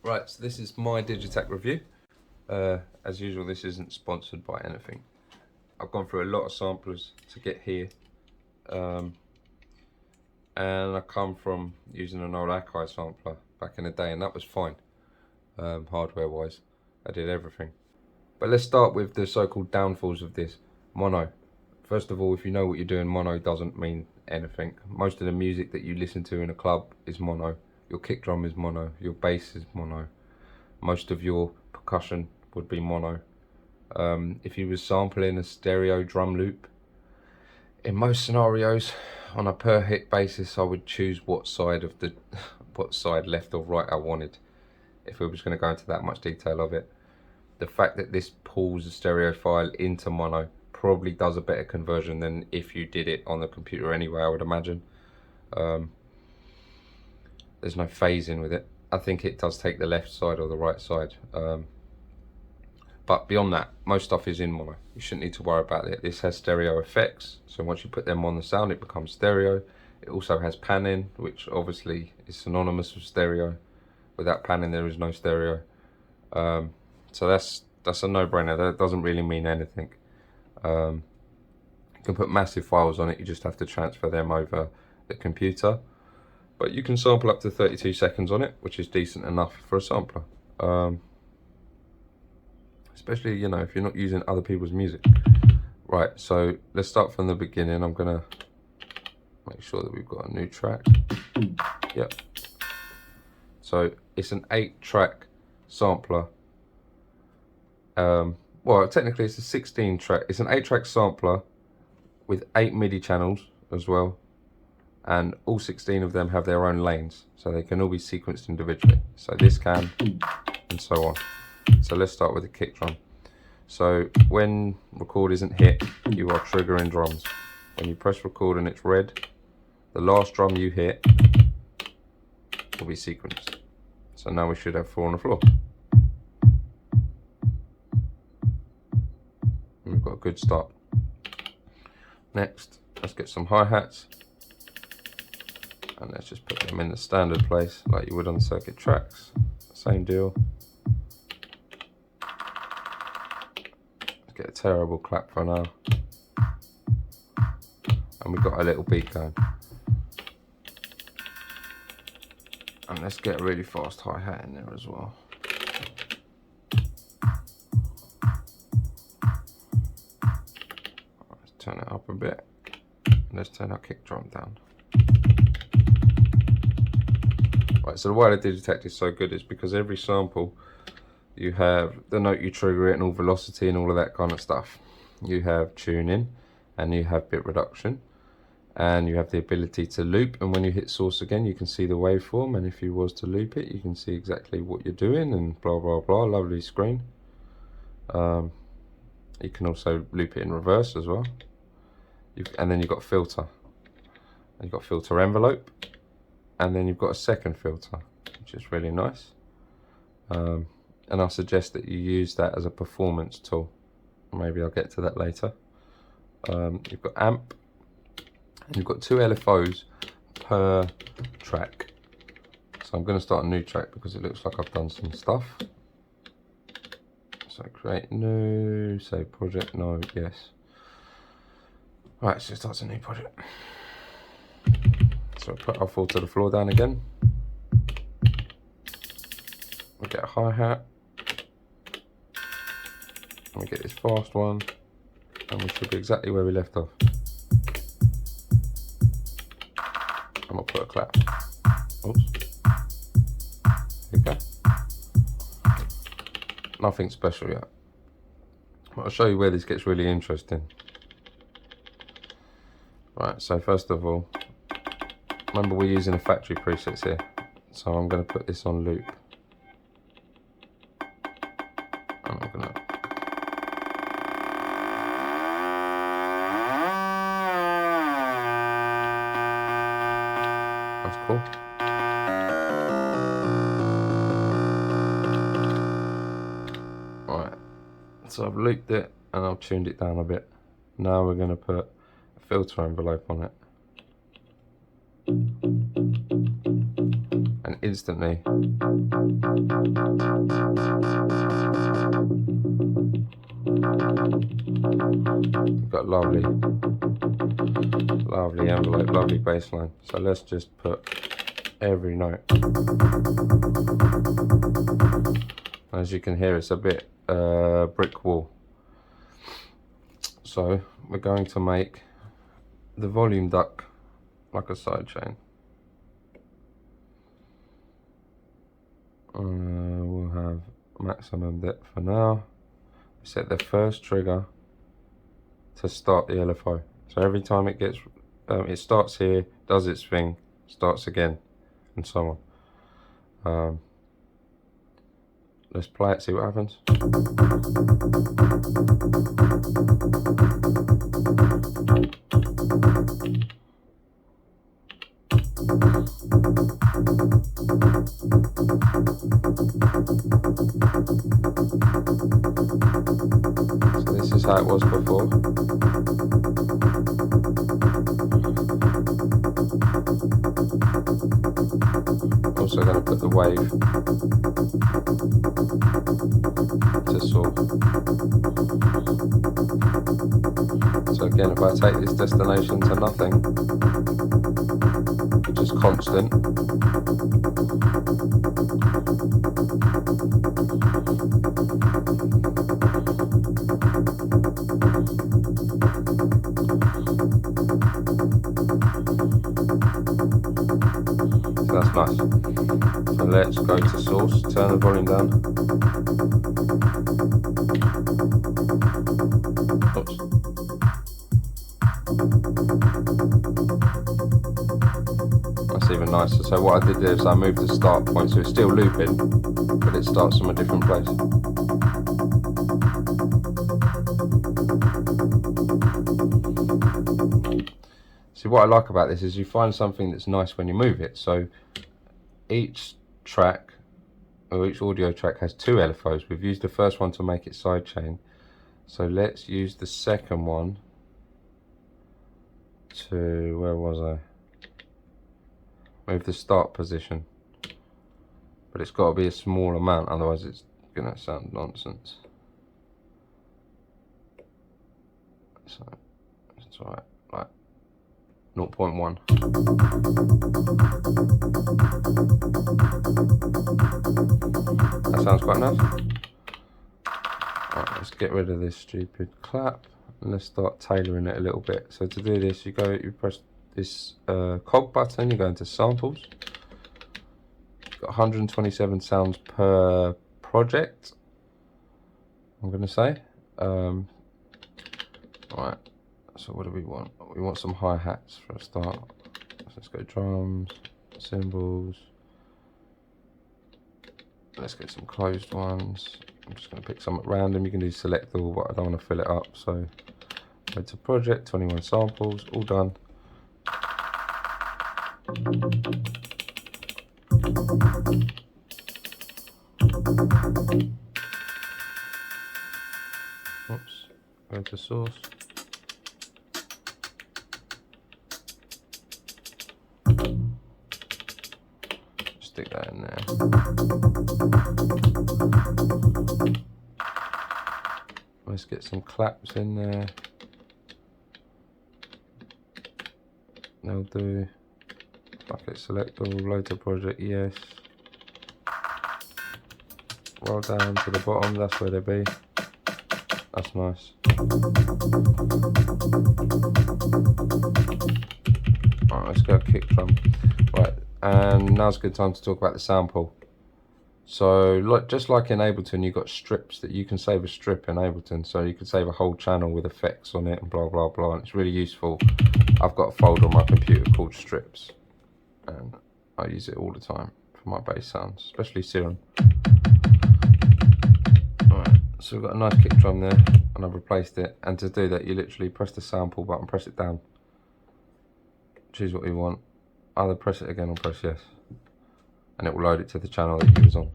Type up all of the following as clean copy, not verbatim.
Right, so this is my Digitech review. As usual, this isn't sponsored by anything. I've gone through a lot of samplers to get here. And I come from using an old Akai sampler back in the day, and that was fine, hardware wise. I did everything. But let's start with the so-called downfalls of this. Mono. First of all, if you know what you're doing, mono doesn't mean anything. Most of the music that you listen to in a club is mono. Your kick drum is mono, your bass is mono. Most of your percussion would be mono. If you were sampling a stereo drum loop, in most scenarios, on a per hit basis, I would choose what side left or right I wanted. If we were just going to go into that much detail of it, the fact that this pulls a stereo file into mono probably does a better conversion than if you did it on the computer anyway, I would imagine. There's no phasing with it. I think it does take the left side or the right side. But beyond that, most stuff is in mono. You shouldn't need to worry about it. This has stereo effects, so once you put them on the sound, it becomes stereo. It also has panning, which obviously is synonymous with stereo. Without panning, there is no stereo. So that's a no-brainer. That doesn't really mean anything. You can put massive files on it. You just have to transfer them over the computer. But you can sample up to 32 seconds on it, which is decent enough for a sampler. Especially, you know, if you're not using other people's music. Right, so let's start from the beginning. I'm gonna make sure that we've got a new track. Yep. So it's an 8-track sampler. Well, technically it's a 16-track. It's an 8-track sampler with 8 MIDI channels as well. And all 16 of them have their own lanes, so they can all be sequenced individually. So this can, and so on. So let's start with the kick drum. So when record isn't hit, you are triggering drums. When you press record and it's red, the last drum you hit will be sequenced. So now we should have 4 on the floor. And we've got a good start. Next, let's get some hi-hats. And let's just put them in the standard place like you would on circuit tracks. Same deal. Let's get a terrible clap for now. And we've got a little beat going. And let's get a really fast hi-hat in there as well. Let's turn it up a bit. Let's turn our kick drum down. Right, so the way the Digitect is so good is because every sample you have the note you trigger it and all velocity and all of that kind of stuff. You have tuning and you have bit reduction and you have the ability to loop, and when you hit source again you can see the waveform, and if you was to loop it you can see exactly what you're doing and blah blah blah. Lovely screen. You can also loop it in reverse as well. And then you've got filter. And you've got filter envelope. And then you've got a second filter, which is really nice. And I suggest that you use that as a performance tool. Maybe I'll get to that later. You've got amp, and you've got 2 LFOs per track. So I'm going to start a new track because it looks like I've done some stuff. So create new, say project, no, yes. Right, so it starts a new project. So put our 4 to the floor down again. We get a hi-hat. And we get this fast one. And we should be exactly where we left off. I'm gonna put a clap. Oops. Okay. Nothing special yet. But I'll show you where this gets really interesting. Right, so first of all, remember we're using a factory presets here, so I'm going to put this on loop. And I'm going to... That's cool. Right, so I've looped it and I've tuned it down a bit. Now we're going to put a filter envelope on it. And instantly. We've got lovely envelope, lovely bass line. So let's just put every note. As you can hear, it's a bit brick wall. So we're going to make the volume duct like a sidechain. We'll have maximum depth for now. Set the first trigger to start the LFO. So every time it gets, it starts here, does its thing, starts again, and so on. Let's play it, see what happens. So this is how it was before. Also going to put the wave to source. So again, if I take this destination to nothing, just constant, so that's nice. So let's go to source, turn the volume down. Oops. That's even nicer. So what I did there is I moved the start point, so it's still looping, but it starts from a different place. See, what I like about this is you find something that's nice when you move it. So each track, or each audio track, has two LFOs. We've used the first one to make it sidechain. So let's use the second one to, where was I? Move the start position. But it's got to be a small amount, otherwise it's going to sound nonsense. So it's alright, like 0.1. That sounds quite nice. Right, let's get rid of this stupid clap and let's start tailoring it a little bit. So to do this, you press this cog button, you go into samples. You've got 127 sounds per project, I'm going to say. Right, so what do we want? We want some hi-hats for a start. So let's go drums, cymbals. Let's get some closed ones. I'm just going to pick some at random. You can do select all, but I don't want to fill it up. So go to project, 21 samples, all done. Oops, go to source. Stick that in there. Let's get some claps in there. They'll do. Bucket select all, load to project, yes. Roll down to the bottom, that's where they be. That's nice. Alright, let's go kick drum. Right, and now's a good time to talk about the sample. So just like in Ableton, you've got strips that you can save a strip in Ableton. So you can save a whole channel with effects on it and blah blah blah, and it's really useful. I've got a folder on my computer called strips, and I use it all the time for my bass sounds, especially Serum. Alright, so we've got a nice kick drum there, and I've replaced it. And to do that, you literally press the sample button, press it down, choose what you want, either press it again or press yes, and it will load it to the channel that you was on.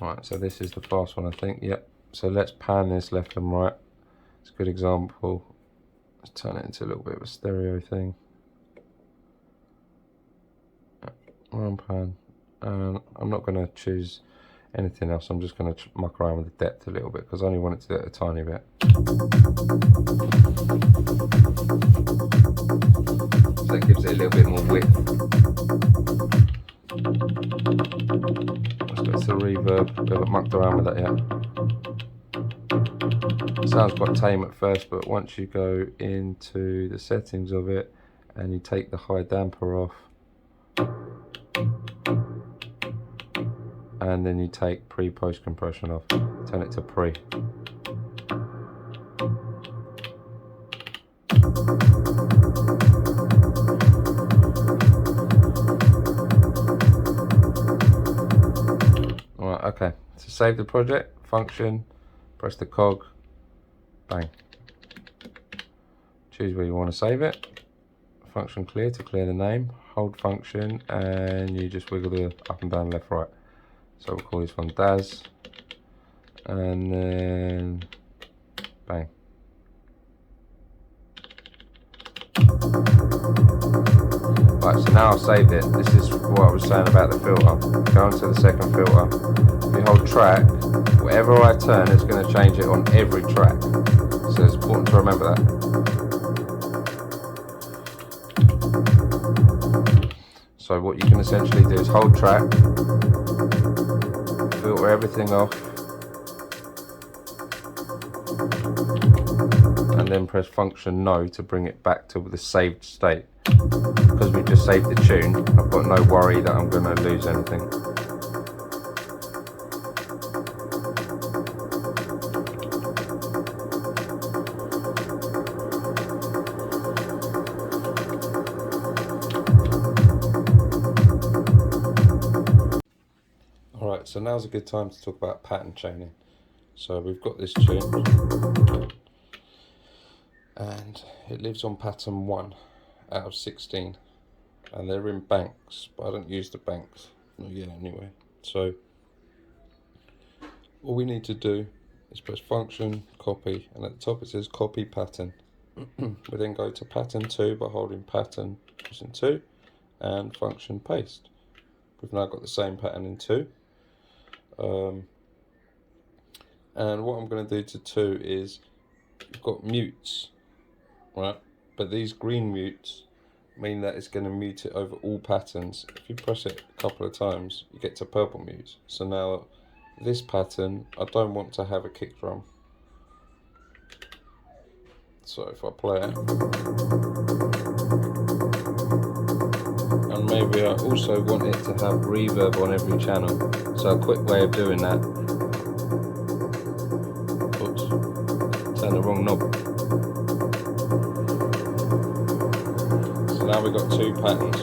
Alright, so this is the fast one, I think. Yep. So let's pan this left and right. It's a good example. Let's turn it into a little bit of a stereo thing. One pan. And I'm not going to choose anything else. I'm just going to muck around with the depth a little bit because I only want it to do it a tiny bit. So that gives it a little bit more width. Let's go to the reverb. We haven't mucked around with that yet. It sounds quite tame at first, but once you go into the settings of it and you take the high damper off, and then you take pre-post compression off, turn it to pre. Alright, okay, so save the project, function, press the cog, bang. Choose where you want to save it, function clear to clear the name, hold function, and you just wiggle the up and down, left, right. So we'll call this one Daz, and then bang. Right, so now I've saved it. This is what I was saying about the filter. Go into the second filter. If you hold track, whatever I turn, it's going to change it on every track. So it's important to remember that. So what you can essentially do is hold track, filter everything off, and then press function no to bring it back to the saved state. Because we just saved the tune, I've got no worry that I'm going to lose anything. Alright, so now's a good time to talk about pattern chaining. So we've got this tune, and it lives on pattern 1 out of 16, and they're in banks, but I don't use the banks, not yet anyway. So all we need to do is press function, copy, and at the top it says copy pattern. We then go to pattern 2 by holding pattern, pressing 2, and function paste. We've now got the same pattern in 2. And what I'm going to do to 2 is, you've got mutes, right? But these green mutes mean that it's going to mute it over all patterns. If you press it a couple of times, you get to purple mutes. So now this pattern, I don't want to have a kick drum. So if I play it, and maybe I also want it to have reverb on every channel. So a quick way of doing that, oops, turn the wrong knob. So now we've got 2 patterns.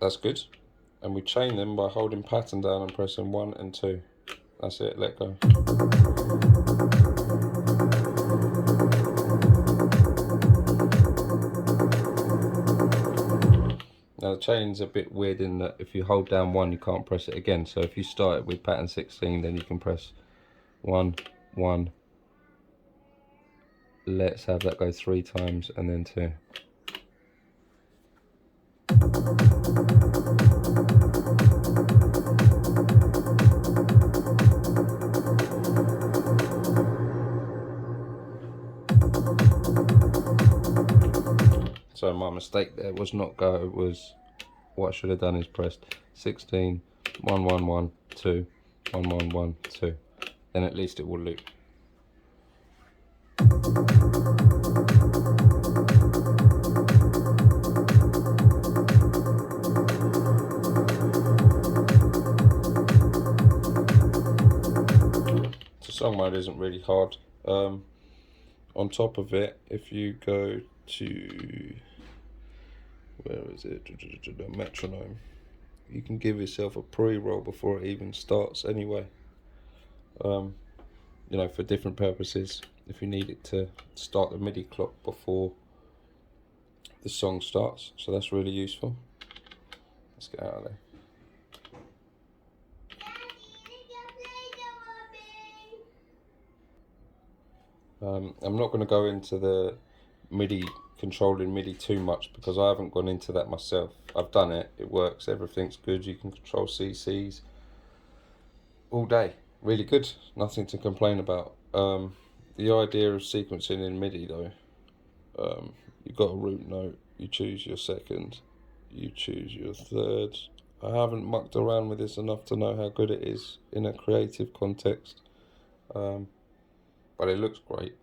That's good. And we chain them by holding pattern down and pressing 1 and 2. That's it, let go. Now the chain's a bit weird in that if you hold down 1 you can't press it again. So if you start it with pattern 16, then you can press 1, 1. Let's have that go 3 times and then 2. So my mistake there was not go, it was what I should have done is pressed 16, 1, 1, 1, 2, 1, 1, 1, 2. Then at least it will loop. So song mode isn't really hard. On top of it, if you go to, where is it, the metronome, you can give yourself a pre-roll before it even starts anyway. You know, for different purposes, if you need it to start the Midi clock before the song starts, so that's really useful. Let's get out of there. I'm not going to go into the Midi, controlling Midi too much, because I haven't gone into that myself. I've done it, it works, everything's good, you can control CCs all day, really good, nothing to complain about. The idea of sequencing in Midi though, you've got a root note, you choose your second, you choose your third. I haven't mucked around with this enough to know how good it is in a creative context, but it looks great.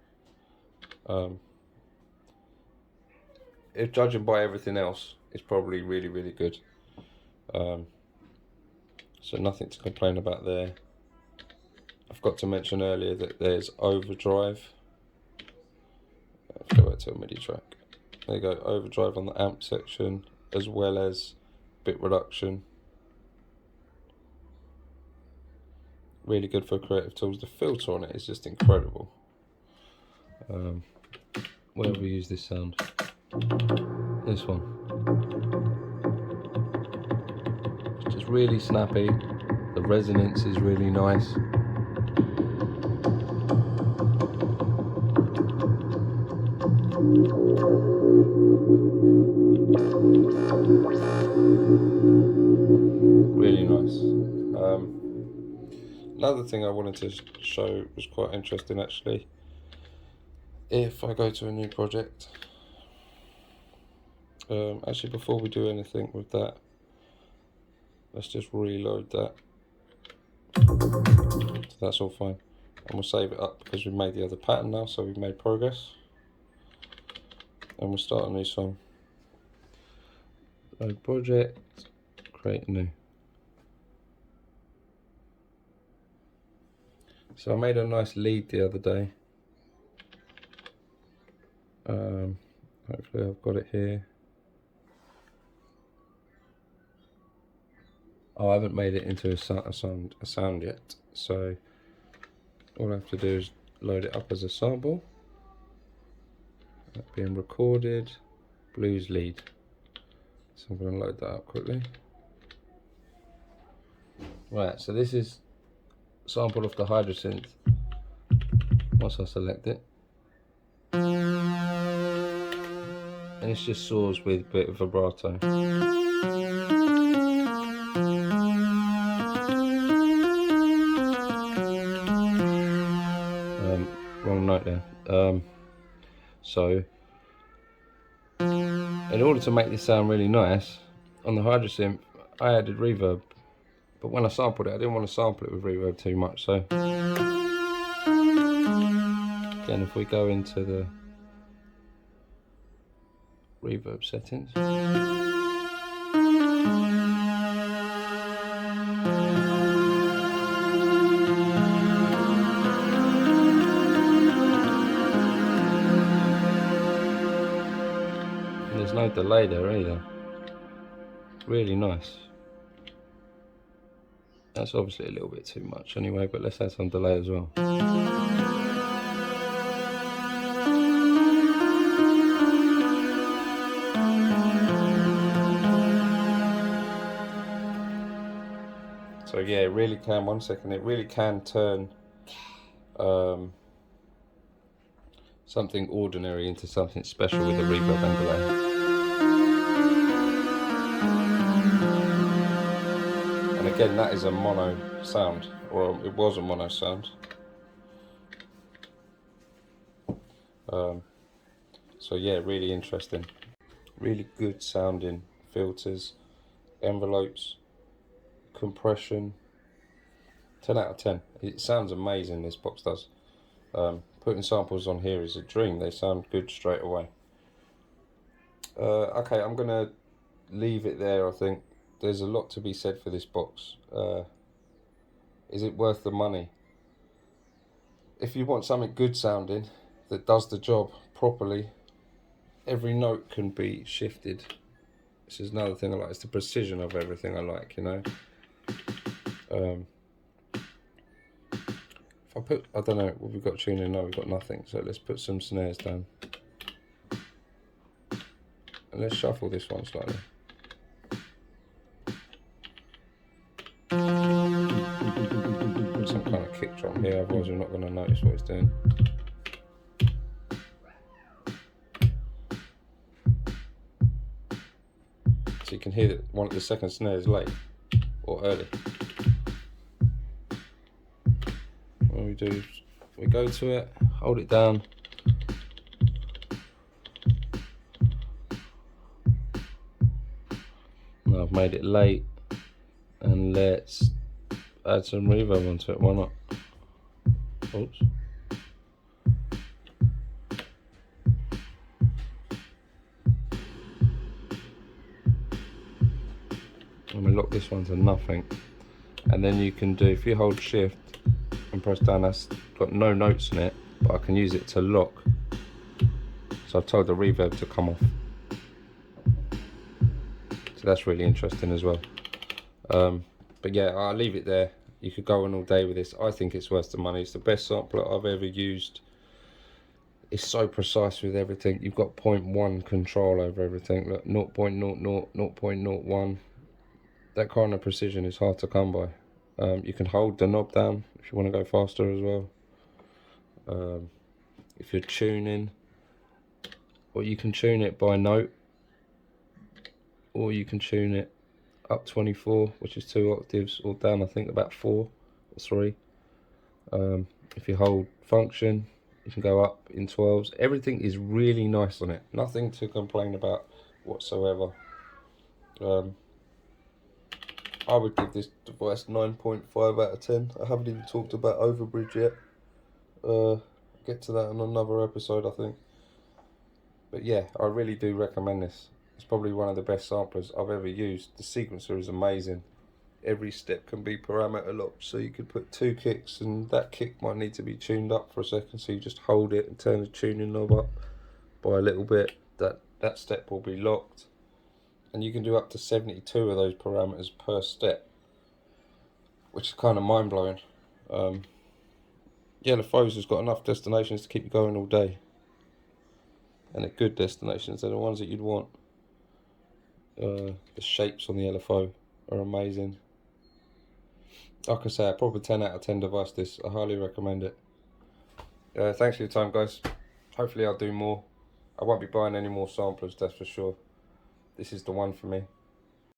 If judging by everything else, it's probably really good. So nothing to complain about there. I forgot to mention earlier that there's overdrive. Let's go back to a MIDI track. There you go, overdrive on the amp section, as well as bit reduction. Really good for creative tools. The filter on it is just incredible. Where have we used this sound? This one. It's just really snappy. The resonance is really nice. Really nice. Another thing I wanted to show was quite interesting actually. If I go to a new project, actually before we do anything with that, let's just reload that. So that's all fine, and we'll save it up because we've made the other pattern now, so we've made progress. And we'll start a new song. Load project, create new. So I made a nice lead the other day. Hopefully I've got it here. Oh, I haven't made it into a sound yet, so all I have to do is load it up as a sample. That's being recorded, blues lead. So I'm going to load that up quickly. Right, so this is sample of the Hydrosynth. Once I select it, and it's just saws with a bit of vibrato. Wrong note there. So in order to make this sound really nice, on the Hydrosynth I added reverb, but when I sampled it I didn't want to sample it with reverb too much, so again, if we go into the reverb settings, and there's no delay there either. Really nice. That's obviously a little bit too much anyway, but let's add some delay as well. So yeah, it really can, one second, it really can turn something ordinary into something special with a reverb and delay. And again, that is a mono sound, or it was a mono sound. So yeah, really interesting. Really good sounding filters, envelopes, compression. 10 out of 10. It sounds amazing, this box does. Putting samples on here is a dream. They sound good straight away. Okay, I'm gonna leave it there. I think there's a lot to be said for this box. Is it worth the money? If you want something good sounding that does the job properly, every note can be shifted. This is another thing I like, it's the precision of everything I like, you know. If I put, I don't know, what we've got tuning, no, we've got nothing, so let's put some snares down. And let's shuffle this one slightly. Put some kind of kick drum here, otherwise we're not going to notice what it's doing. So you can hear that one of the second snare is late or early. What we do, we go to it, hold it down. Now I've made it late, and let's add some reverb onto it. Why not? Oops. And we lock this one to nothing, and then you can do, if you hold shift and press down, that's got no notes in it, but I can use it to lock. So I've told the reverb to come off, so that's really interesting as well. But yeah, I'll leave it there. You could go on all day with this. I think it's worth the money. It's the best sampler I've ever used. It's so precise with everything. You've got 0.1 control over everything. Look, 0.00, 0.01. That kind of precision is hard to come by. You can hold the knob down if you want to go faster as well. If you're tuning, or you can tune it by note, or you can tune it up 24, which is 2 octaves, or down I think about 4 or 3. If you hold function, you can go up in 12s. Everything is really nice on it. Nothing to complain about whatsoever. I would give this device 9.5 out of 10. I haven't even talked about Overbridge yet. Get to that on another episode, I think. But yeah, I really do recommend this. It's probably one of the best samplers I've ever used. The sequencer is amazing. Every step can be parameter locked, so you could put 2 kicks, and that kick might need to be tuned up for a second, so you just hold it and turn the tuning knob up by a little bit. That step will be locked, and you can do up to 72 of those parameters per step, which is kind of mind-blowing. Yeah, the Foes has got enough destinations to keep you going all day, and they're good destinations. They're the ones that you'd want. The shapes on the LFO are amazing. Like I say, a proper 10 out of 10 device this. I highly recommend it. Thanks for your time, guys. Hopefully I'll do more. I won't be buying any more samplers, that's for sure. This is the one for me.